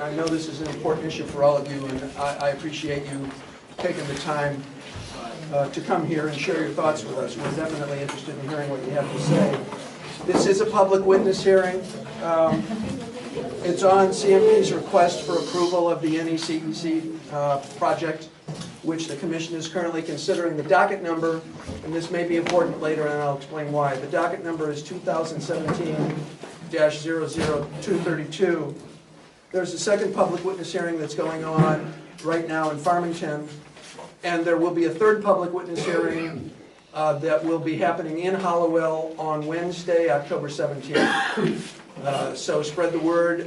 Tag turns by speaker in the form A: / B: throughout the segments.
A: I know this is an important issue for all of you, and I appreciate you taking the time to come here and share your thoughts with us. We're definitely interested in hearing what you have to say. This is a public witness hearing. It's on CMP's request for approval of the NECEC project, which the Commission is currently considering. The docket number, and this may be important later, and I'll explain why. The docket number is 2017-00232. There's a second public witness hearing that's going on right now in Farmington, and there will be a third public witness hearing that will be happening in Hallowell on Wednesday, October 17th. So spread the word,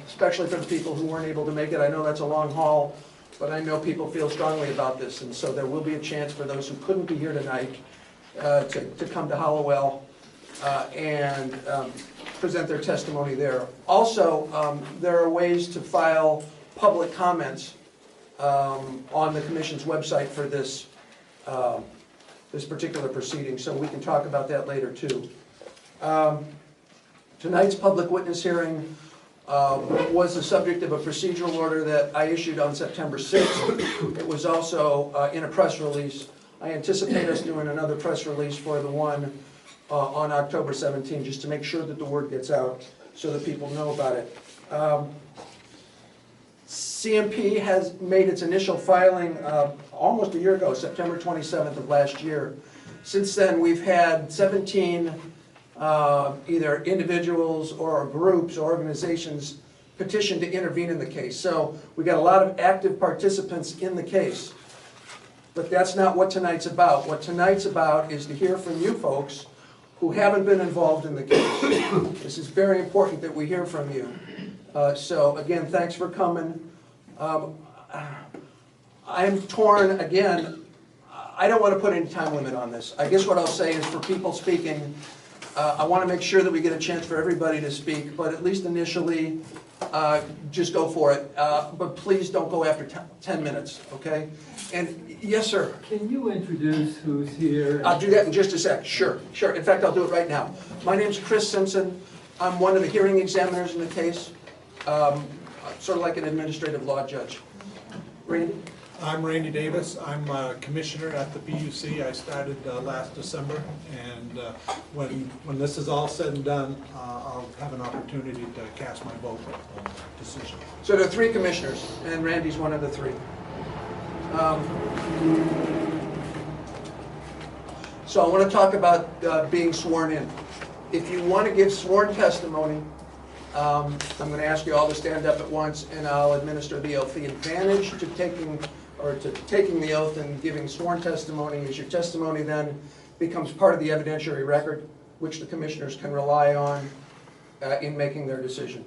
A: especially for the people who weren't able to make it. I know that's a long haul, but I know people feel strongly about this, and so there will be a chance for those who couldn't be here tonight to come to Hallowell and present their testimony there. Also, there are ways to file public comments on the Commission's website for this this particular proceeding, so we can talk about that later too. Tonight's public witness hearing was the subject of a procedural order that I issued on September 6th. It was also in a press release. I anticipate us doing another press release for the one on October 17th, just to make sure that the word gets out so that people know about it. CMP has made its initial filing almost a year ago, September 27th of last year. Since then, we've had 17 either individuals or groups or organizations petition to intervene in the case. So we got a lot of active participants in the case. But that's not what tonight's about. What tonight's about is to hear from you folks who haven't been involved in the case. This is very important that we hear from you. So again, thanks for coming. I'm torn again. I don't want to put any time limit on this. I guess what I'll say is for people speaking, I want to make sure that we get a chance for everybody to speak, but at least initially, just go for it. But please don't go after 10 minutes, okay? And yes, sir?
B: Can you introduce who's here?
A: I'll do that in just a sec. Sure, sure. In fact, I'll do it right now. My name's Chris Simpson. I'm one of the hearing examiners in the case, sort of like an administrative law judge. Randy?
C: I'm Randy Davis. I'm a commissioner at the PUC. I started last December, and when this is all said and done, I'll have an opportunity to cast my vote on the decision.
A: So there are 3 commissioners, and Randy's one of the 3. So I want to talk about being sworn in. If you want to give sworn testimony, I'm going to ask you all to stand up at once, and I'll administer the oath. The advantage to taking the oath and giving sworn testimony is your testimony then becomes part of the evidentiary record, which the commissioners can rely on in making their decision.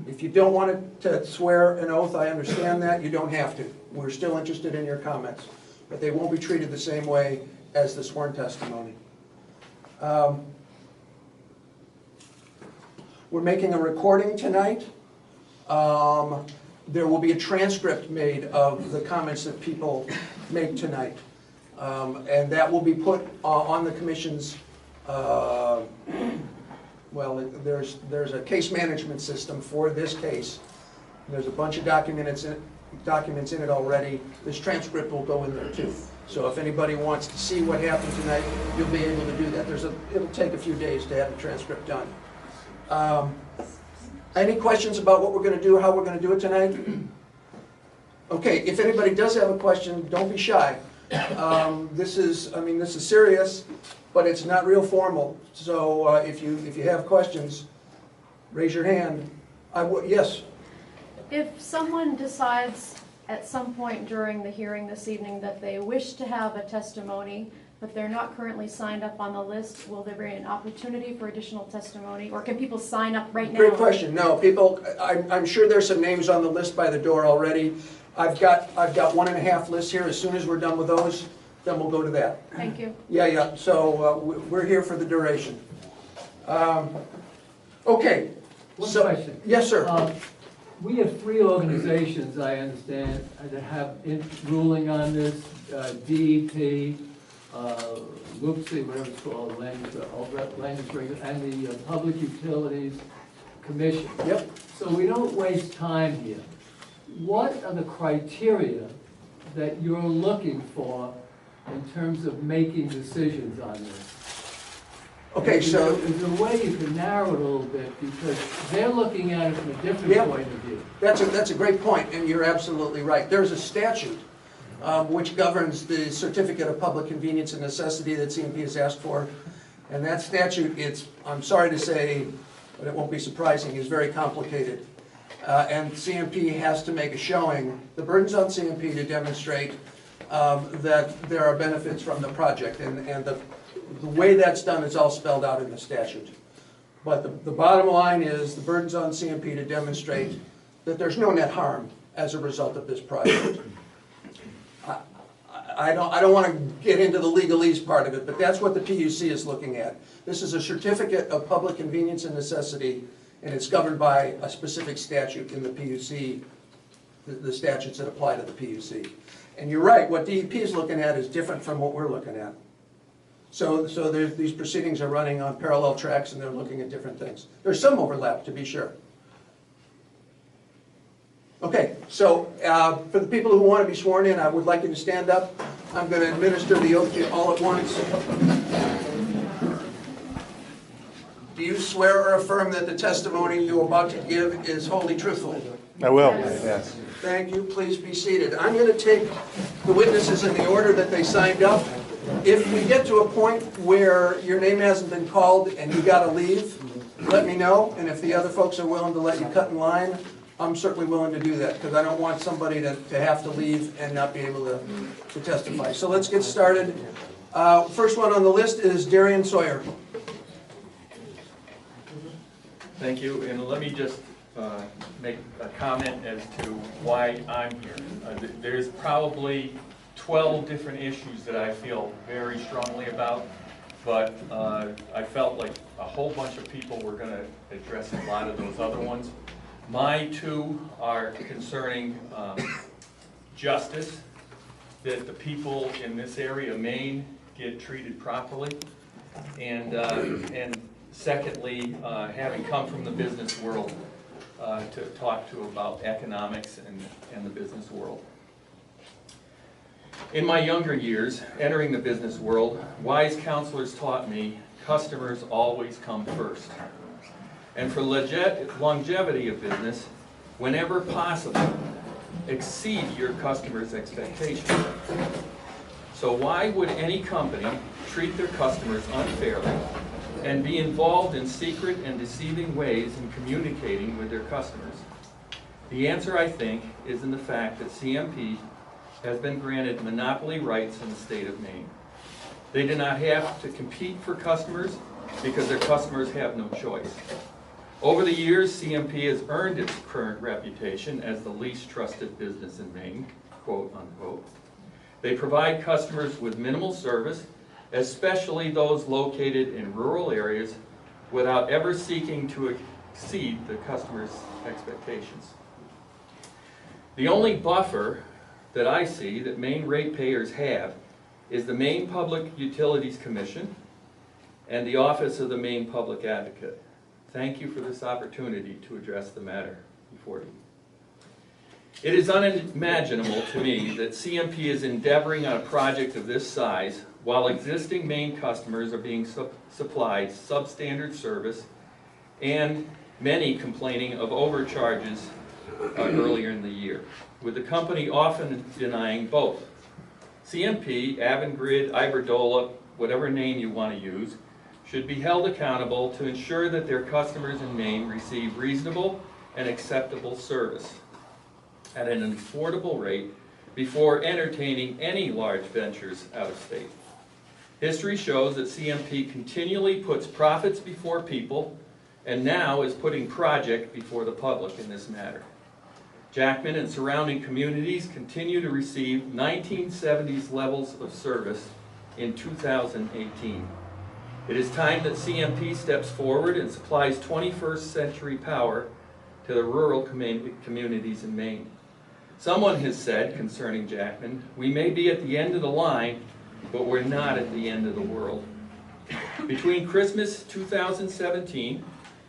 A: If you don't want to swear an oath, I understand that. You don't have to. We're still interested in your comments, but they won't be treated the same way as the sworn testimony. We're making a recording tonight. There will be a transcript made of the comments that people make tonight. And that will be put on the Commission's, well, there's a case management system for this case. There's a bunch of documents in it already. This transcript will go in there too. So if anybody wants to see what happened tonight, you'll be able to do that. It'll take a few days to have the transcript done. Any questions about what we're going to do, how we're going to do it tonight? Okay, if anybody does have a question, don't be shy. This is serious, but it's not real formal. So if you have questions, raise your hand. Yes?
D: If someone decides at some point during the hearing this evening that they wish to have a testimony, but they're not currently signed up on the list, will there be an opportunity for additional testimony, or can people sign up right now?
A: Great question. No, people, I'm sure there's some names on the list by the door already. I've got 1.5 lists here. As soon as we're done with those, then we'll go to that.
D: Thank you.
A: Yeah. So we're here for the duration. Okay.
B: One question.
A: Yes, sir.
B: We have 3 organizations, I understand, that have ruling on this, DEP, LUPSI, whatever it's called, land and the Public Utilities Commission.
A: Yep.
B: So we don't waste time here. what are the criteria that you're looking for in terms of making decisions on this?
A: Okay, so,
B: Is there a way you can narrow it a little bit, because they're looking at it from a different
A: Yeah.
B: point of view.
A: that's a great point, and you're absolutely right. There's a statute which governs the certificate of public convenience and necessity that CMP has asked for. And that statute, I'm sorry to say, but it won't be surprising, is very complicated. And CMP has to make a showing, the burden's on CMP to demonstrate that there are benefits from the project. And the way that's done is all spelled out in the statute. But the bottom line is, the burden's on CMP to demonstrate that there's no net harm as a result of this project. I don't want to get into the legalese part of it, but that's what the PUC is looking at. This is a certificate of public convenience and necessity, and it's governed by a specific statute in the PUC, the statutes that apply to the PUC. And you're right, what DEP is looking at is different from what we're looking at. So these proceedings are running on parallel tracks, and they're looking at different things. There's some overlap, to be sure. Okay, so for the people who want to be sworn in, I would like you to stand up. I'm going to administer the oath to you all at once. Do you swear or affirm that the testimony you're about to give is wholly truthful?
E: I will.
F: Yes.
A: Thank you. Please be seated. I'm going to take the witnesses in the order that they signed up. If we get to a point where your name hasn't been called and you got to leave, let me know. And if the other folks are willing to let you cut in line, I'm certainly willing to do that, because I don't want somebody to have to leave and not be able to testify. So let's get started. First one on the list is Darian Sawyer.
G: Thank you, and let me just make a comment as to why I'm here. There's probably 12 different issues that I feel very strongly about, but I felt like a whole bunch of people were going to address a lot of those other ones. My two are concerning justice, that the people in this area of Maine get treated properly, and secondly, having come from the business world, to talk to about economics and the business world. In my younger years, entering the business world, wise counselors taught me customers always come first. And for longevity of business, whenever possible, exceed your customers' expectations. So why would any company treat their customers unfairly and be involved in secret and deceiving ways in communicating with their customers? The answer, I think, is in the fact that CMP has been granted monopoly rights in the state of Maine. They do not have to compete for customers because their customers have no choice. Over the years, CMP has earned its current reputation as the least trusted business in Maine, quote unquote. They provide customers with minimal service, especially those located in rural areas, without ever seeking to exceed the customer's expectations. The only buffer that I see that Maine ratepayers have is the Maine Public Utilities Commission and the Office of the Maine Public Advocate. Thank you for this opportunity to address the matter before you. It is unimaginable to me that CMP is endeavoring on a project of this size while existing Maine customers are being supplied substandard service, and many complaining of overcharges earlier in the year, with the company often denying both. CMP, Avangrid, Iberdola, whatever name you want to use, should be held accountable to ensure that their customers in Maine receive reasonable and acceptable service at an affordable rate before entertaining any large ventures out of state. History shows that CMP continually puts profits before people, and now is putting project before the public in this matter. Jackman and surrounding communities continue to receive 1970s levels of service in 2018. It is time that CMP steps forward and supplies 21st century power to the rural communities in Maine. Someone has said concerning Jackman, we may be at the end of the line, but we're not at the end of the world. Between Christmas 2017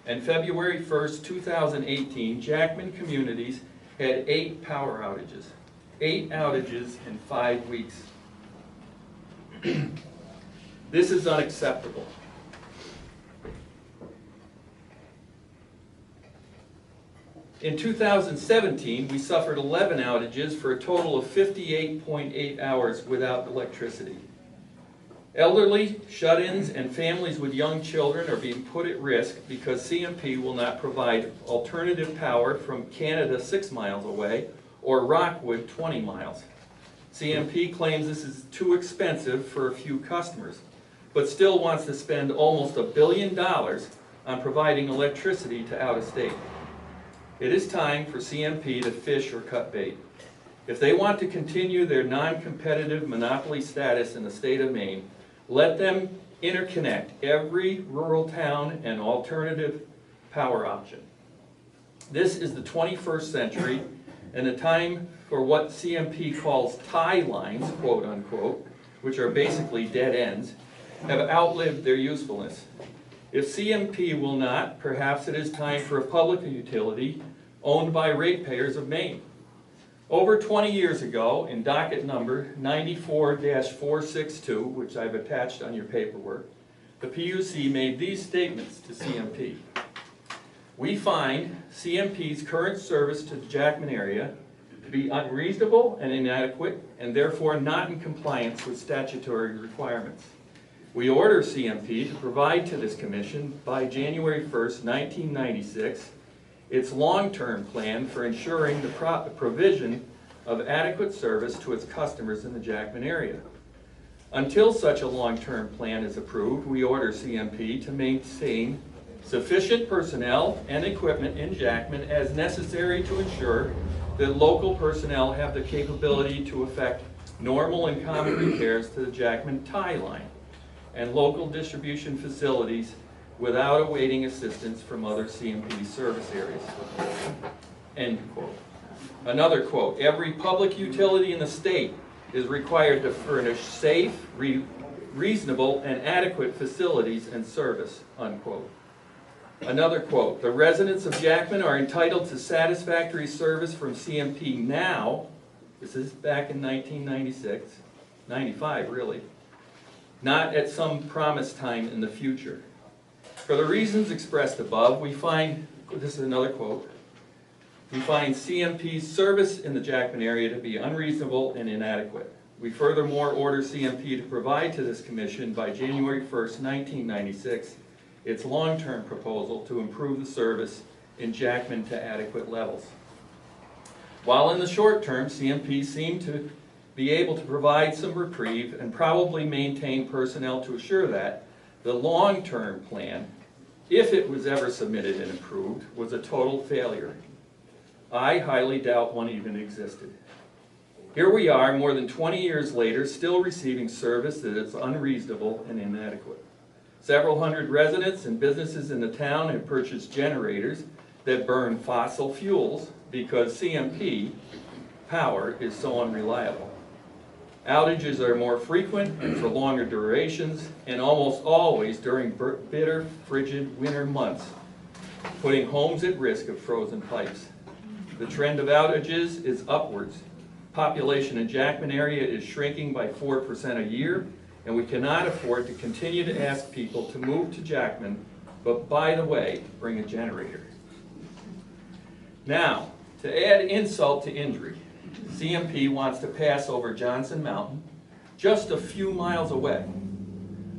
G: and February 1st, 2018, Jackman communities had 8 power outages. 8 outages in 5 weeks. This is unacceptable. In 2017, we suffered 11 outages for a total of 58.8 hours without electricity. Elderly, shut-ins, and families with young children are being put at risk because CMP will not provide alternative power from Canada 6 miles away or Rockwood 20 miles. CMP claims this is too expensive for a few customers, but still wants to spend almost $1 billion on providing electricity to out-of-state. It is time for CMP to fish or cut bait. If they want to continue their non-competitive monopoly status in the state of Maine, let them interconnect every rural town and alternative power option. This is the 21st century, and the time for what CMP calls tie lines, quote unquote, which are basically dead ends, have outlived their usefulness. If CMP will not, perhaps it is time for a public utility owned by ratepayers of Maine. Over 20 years ago, in docket number 94-462, which I've attached on your paperwork, the PUC made these statements to CMP. We find CMP's current service to the Jackman area to be unreasonable and inadequate, and therefore not in compliance with statutory requirements. We order CMP to provide to this commission by January 1st, 1996, its long-term plan for ensuring the provision of adequate service to its customers in the Jackman area. Until such a long-term plan is approved, we order CMP to maintain sufficient personnel and equipment in Jackman as necessary to ensure that local personnel have the capability to effect normal and common repairs to the Jackman tie line and local distribution facilities without awaiting assistance from other CMP service areas. End quote. Another quote, every public utility in the state is required to furnish safe, reasonable, and adequate facilities and service, unquote. Another quote, the residents of Jackman are entitled to satisfactory service from CMP now, this is back in 1996, 95 really, not at some promised time in the future. For the reasons expressed above, we find, this is another quote, we find CMP's service in the Jackman area to be unreasonable and inadequate. We furthermore order CMP to provide to this commission by January 1st, 1996, its long-term proposal to improve the service in Jackman to adequate levels. While in the short term, CMP seemed to be able to provide some reprieve and probably maintain personnel to assure that, the long-term plan, if it was ever submitted and approved, was a total failure. I highly doubt one even existed. Here we are, more than 20 years later, still receiving service that is unreasonable and inadequate. Several hundred residents and businesses in the town have purchased generators that burn fossil fuels because CMP power is so unreliable. Outages are more frequent and for longer durations, and almost always during bitter, frigid winter months, putting homes at risk of frozen pipes. The trend of outages is upwards. Population in Jackman area is shrinking by 4% a year, and we cannot afford to continue to ask people to move to Jackman, but by the way, bring a generator. Now, to add insult to injury, CMP wants to pass over Johnson Mountain, just a few miles away,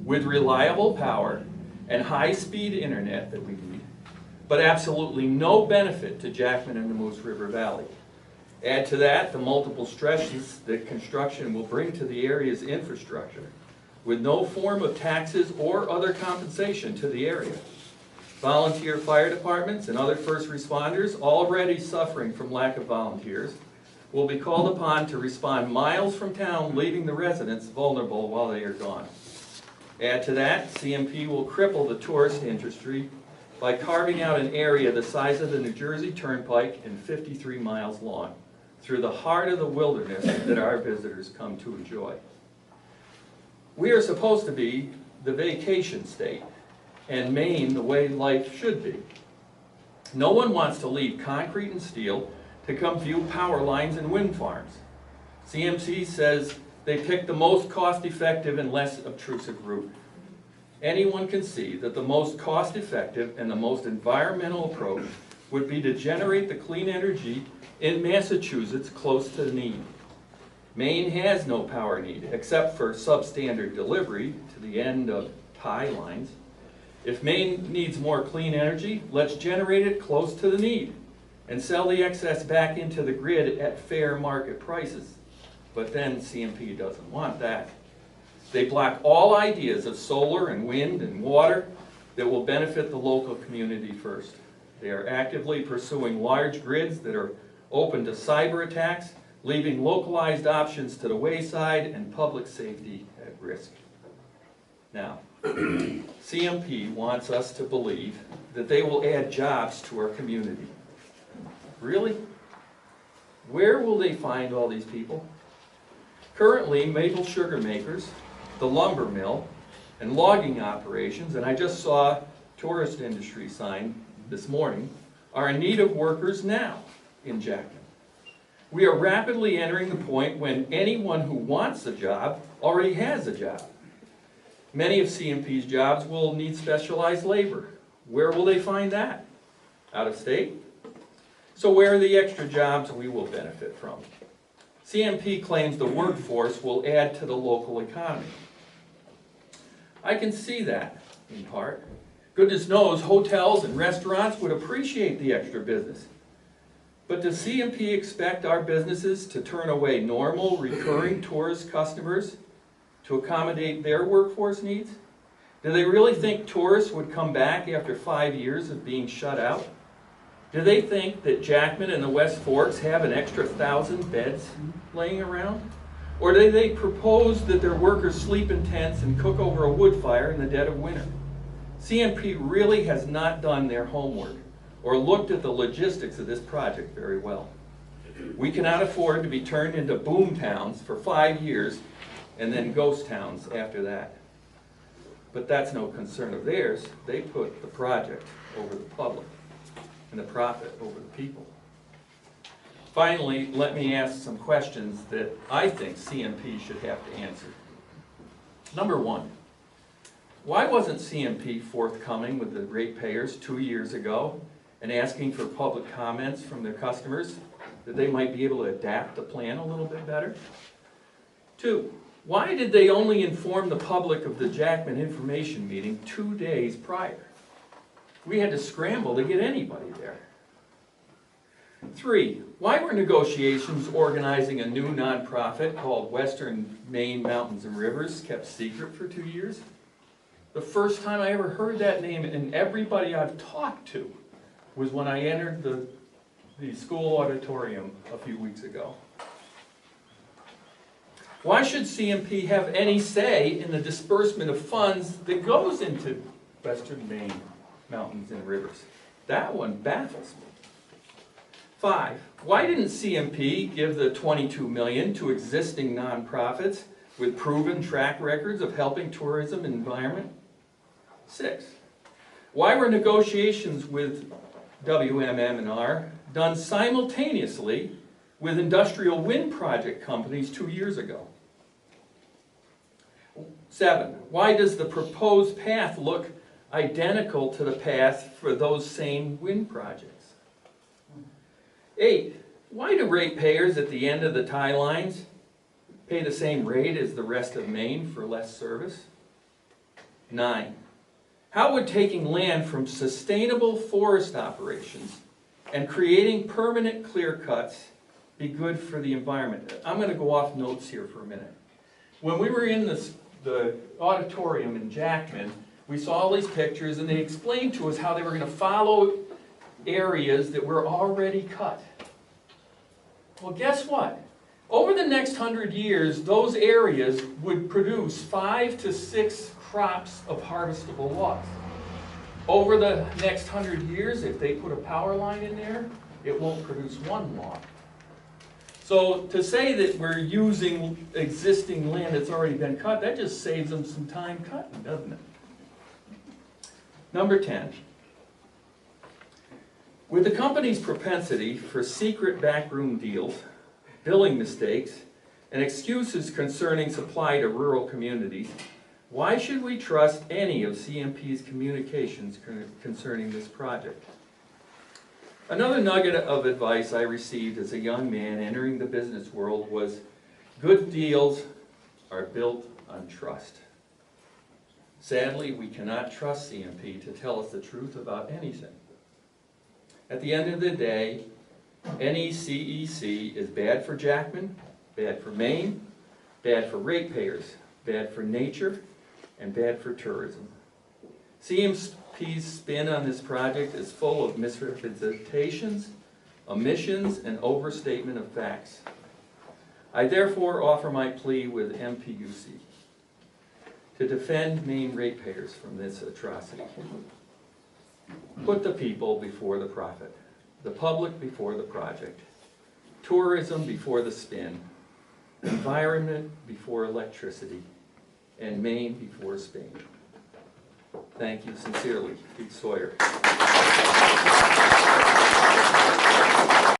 G: with reliable power and high-speed internet that we need, but absolutely no benefit to Jackman and the Moose River Valley. Add to that the multiple stresses that construction will bring to the area's infrastructure, with no form of taxes or other compensation to the area. Volunteer fire departments and other first responders, already suffering from lack of volunteers, will be called upon to respond miles from town, leaving the residents vulnerable while they are gone. Add to that, CMP will cripple the tourist industry by carving out an area the size of the New Jersey Turnpike and 53 miles long, through the heart of the wilderness that our visitors come to enjoy. We are supposed to be the vacation state, and Maine the way life should be. No one wants to leave concrete and steel to come view power lines and wind farms. CMC says they picked the most cost-effective and less obtrusive route. Anyone can see that the most cost-effective and the most environmental approach would be to generate the clean energy in Massachusetts close to the need. Maine has no power need, except for substandard delivery to the end of tie lines. If Maine needs more clean energy, let's generate it close to the need and sell the excess back into the grid at fair market prices. But then CMP doesn't want that. They block all ideas of solar and wind and water that will benefit the local community first. They are actively pursuing large grids that are open to cyber attacks, leaving localized options to the wayside and public safety at risk. Now, CMP wants us to believe that they will add jobs to our community. Really? Where will they find all these people? Currently, maple sugar makers, the lumber mill, and logging operations, and I just saw tourist industry sign this morning, are in need of workers now in Jackman. We are rapidly entering the point when anyone who wants a job already has a job. Many of CMP's jobs will need specialized labor. Where will they find that? Out of state? So where are the extra jobs we will benefit from? CMP claims the workforce will add to the local economy. I can see that, in part. Goodness knows hotels and restaurants would appreciate the extra business. But does CMP expect our businesses to turn away normal, recurring tourist customers to accommodate their workforce needs? Do they really think tourists would come back after 5 years of being shut out? Do they think that Jackman and the West Forks have an extra 1,000 beds laying around? Or do they propose that their workers sleep in tents and cook over a wood fire in the dead of winter? CMP really has not done their homework or looked at the logistics of this project very well. We cannot afford to be turned into boom towns for 5 years and then ghost towns after that. But that's no concern of theirs. They put the project over the public and the profit over the people. Finally, let me ask some questions that I think CMP should have to answer. Number one, why wasn't CMP forthcoming with the ratepayers 2 years ago and asking for public comments from their customers that they might be able to adapt the plan a little bit better? Two, why did they only inform the public of the Jackman information meeting 2 days prior? We had to scramble to get anybody there. Three, why were negotiations organizing a new nonprofit called Western Maine Mountains and Rivers kept secret for 2 years? The first time I ever heard that name, and everybody I've talked to, was when I entered the school auditorium a few weeks ago. Why should CMP have any say in the disbursement of funds that goes into Western Maine Mountains and Rivers? That one baffles me. 5, why didn't CMP give the $22 million to existing nonprofits with proven track records of helping tourism and environment? 6, why were negotiations with WMM&R done simultaneously with industrial wind project companies 2 years ago? 7, why does the proposed path look identical to the path for those same wind projects? 8, why do ratepayers at the end of the tie lines pay the same rate as the rest of Maine for less service? 9, how would taking land from sustainable forest operations and creating permanent clear cuts be good for the environment? I'm going to go off notes here for a minute. When we were in the auditorium in Jackman, we saw all these pictures and they explained to us how they were going to follow areas that were already cut. Well, guess what? Over the next 100 years, those areas would produce 5 to 6 crops of harvestable logs. Over the next 100 years, if they put a power line in there, it won't produce 1 log. So to say that we're using existing land that's already been cut, that just saves them some time cutting, doesn't it? Number 10. With the company's propensity for secret backroom deals, billing mistakes, and excuses concerning supply to rural communities, why should we trust any of CMP's communications concerning this project? Another nugget of advice I received as a young man entering the business world was, good deals are built on trust. Sadly, we cannot trust CMP to tell us the truth about anything. At the end of the day, any CEC is bad for Jackman, bad for Maine, bad for ratepayers, bad for nature, and bad for tourism. CMP's spin on this project is full of misrepresentations, omissions, and overstatement of facts. I therefore offer my plea with MPUC to defend Maine ratepayers from this atrocity. Put the people before the profit, the public before the project, tourism before the spin, environment before electricity, and Maine before Spain. Thank you sincerely, Pete Sawyer.